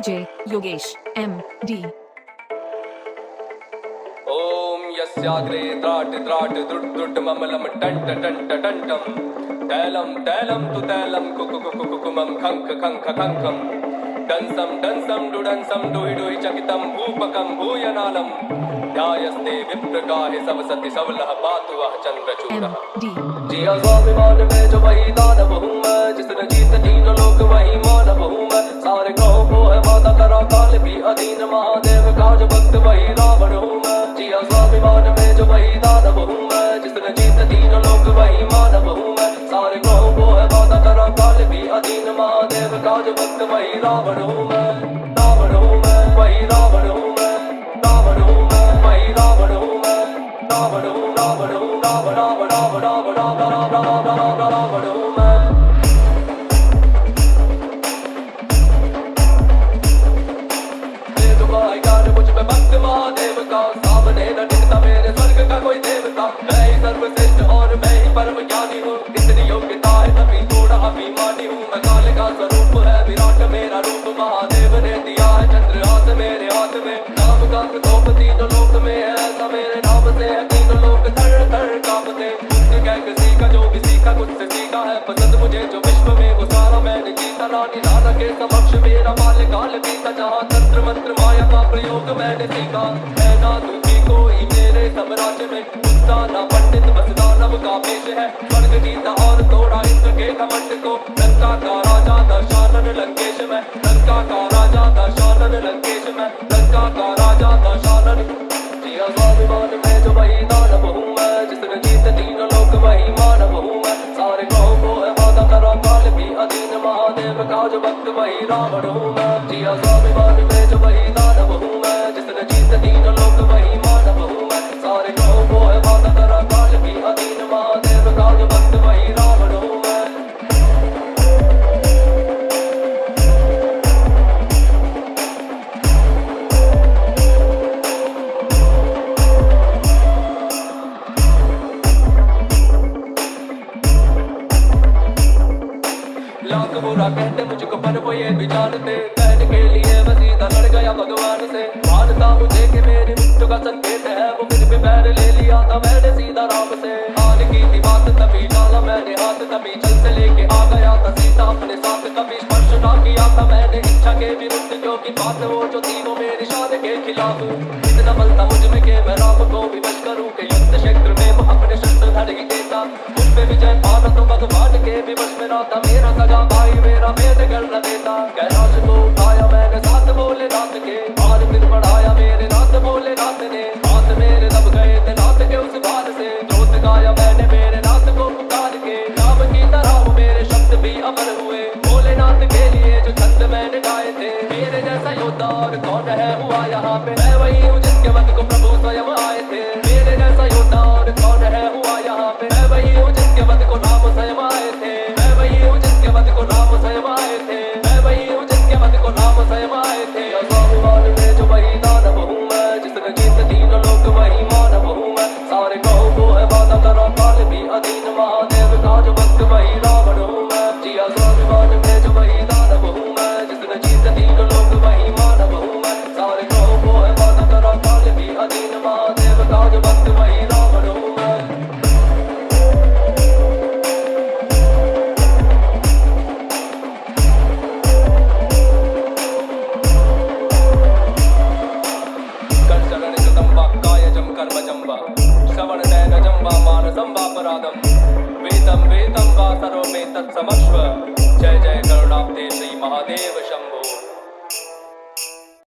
DJ Yogesh MD. ओम यस्याग्रे त्राट त्राट द्रुट द्रुट ममलम turned turned टंटम तैलम तैलम तु तैलम कुकुकुकुकुमम खंक खंक खंकम डंसम डंसम डुडंसम डुहि डुहि चकितम भूपकम भूयनालम ध्यायस्ते विप्रगाहि सवसति सवलः पातु वः चंद्रचूडः। जिया स्वाभिमान में जो वही दानव हूँ मैं, जिसने जीत तीन लोक वही मानव हूँ मैं। सारे ग्रहों को है माता करा काल भी अधीन, महादेव का जो भक्त वही रावण हूँ मैं। जिया स्वाभिमान में जो वही दानव हूँ मैं, जिसने जीत तीन लोक वही मानव हूँ मैं। सारे ग्रहों को है माता करा काल भी अधीन, महादेव का जो भक्त वही रावण हूँ मैं। रावण हूँ मैं, वही रावण हूँ मैं। रावण हूँ मैं, वही रावण हूँ मैं। रावण हूँ, रावण हूँ, रावण रावण रावण रावण रावण रावण रावण हूँ मैं। मुझ पे भक्त महादेव का, सामने न टिकता मेरे स्वर्ग का कोई देवता। मैं ही सर्वश्रेष्ठ और मैं ही परम ज्ञानी हूँ, इतनी योग्यता है तभी थोड़ा अभिमानी हूँ। मैं काले का स्वरूप है विराट मेरा रूप, महादेव ने दिया है चंद्रहास मेरे हाथ में। नाम का प्रकोप तीनों लोक में है ऐसा, मेरे नाम से है तीनों लोक थर थर कांपते। मुझसे कह किसी का जो भी सीखा कुछ से सीखा है, पसंद मुझे जो विश्व में वो सारा मैंने जीता। रानी नाना के समक्ष मेरा बाल्यकाल बीता, जहाँ तंत्र मंत्र माया का प्रयोग मैंने सीखा। है ना दूसरी कोई मेरे साम्राज्य में, गुस्सा ना पंडित बस दानव का पेश है। स्वर्ग जीता और तोड़ा इंद्र के घमंड को, लंका का राजा दशानन लंकेश में। लंका का राजा दशानन लंकेश में। लंका का राजा दशानन। जिया स्वाभिमान में जो वही दानव हूँ मैं, जिसने जीत तीन लोक वही मानव हूँ मैं। सारे ग्रहों को है माता करा काल भी अधीन, महादेव का जो भक्त वही रावण हूँ मैं। जिया स्वाभिमान में जो वही दानव हूँ मैं, जिसने जीत तीन लोक वही मानव हूँ मैं। सारे ग्रहों को है माता करा काल भी अधीन, महादेव का जो भक्त वही रावण हूँ मैं। लाख बुरा कहते मुझको पर वो ये भी जानते, कहने के लिए मैं सीधा लड़ गया भगवान से। मानता मुझे कि मेरी मृत्यु का संकेत है, वो फिर भी बैर ले लिया था मैंने सीधा राम से। हाल की थी बात तभी डाला मैंने हाथ, तभी चल से लेके आ गया था सीता अपने साथ। कभी स्पर्श ना किया था मैंने इच्छा के विरुद्ध, क्योंकि बात वो जो थी वो मेरी शान के खिलाफ। इतना बल था मुझ में कि मैं राम को विवश करूं, कि युद्ध क्षेत्र में वो अपने शस्त्र धर ही देता। मुझ पे विजय पाना तो भगवान के विवश में ना था, मेरा सगा भाई मेरा भेद कर न देता। कैलाश को उठाया मैंने साथ बोले नाथ के, और फिर बढ़ाया मेरे नाथ बोले नाथ ने। हाथ मेरे दब गए थे नाथ के उस बार से, जोत गाया मैंने मेरे नाथ को पुकार के। राम की तरह वो मेरे शब्द भी अमर हुए, भोलेनाथ के लिए जो छंद मैंने गाए थे। मेरे जैसा योद्धा और कौन है हुआ यहाँ पे, मैं वही हूँ जिसके वध को प्रभु स्वयं आए थे। मेरे जैसा योद्धा और कौन है हुआ यहाँ पे, मैं वही हूँ जिसके वध को राम स्वयं आए थे। मैं वही हूँ जिसके वध को राम स्वयं आए थे। मैं वही हूँ जिसके वध को राम स्वयं आए थे। स्वाभिमान में जो वही दानव हूँ मैं, जिसने जीत तीन लोक वही मानव हूँ मैं। सारे ग्रहों को है माता करा काल भी अधीन, महादेव का जो भक्त वही रावण हूँ मैं। जिया स्वाभिमान में जो वही दानव हूँ मैं, जिसने जीत तीन लोक वही मानव हूँ मैं। सारे ग्रहों को है माता करा काल भी अधीन, महादेव का जो भक्त वही रावण हूँ मैं। श्रवण नयनजं वा मानसं वापराधं, वेदं वेदं वा सर्वमेतत् समक्ष्व। जय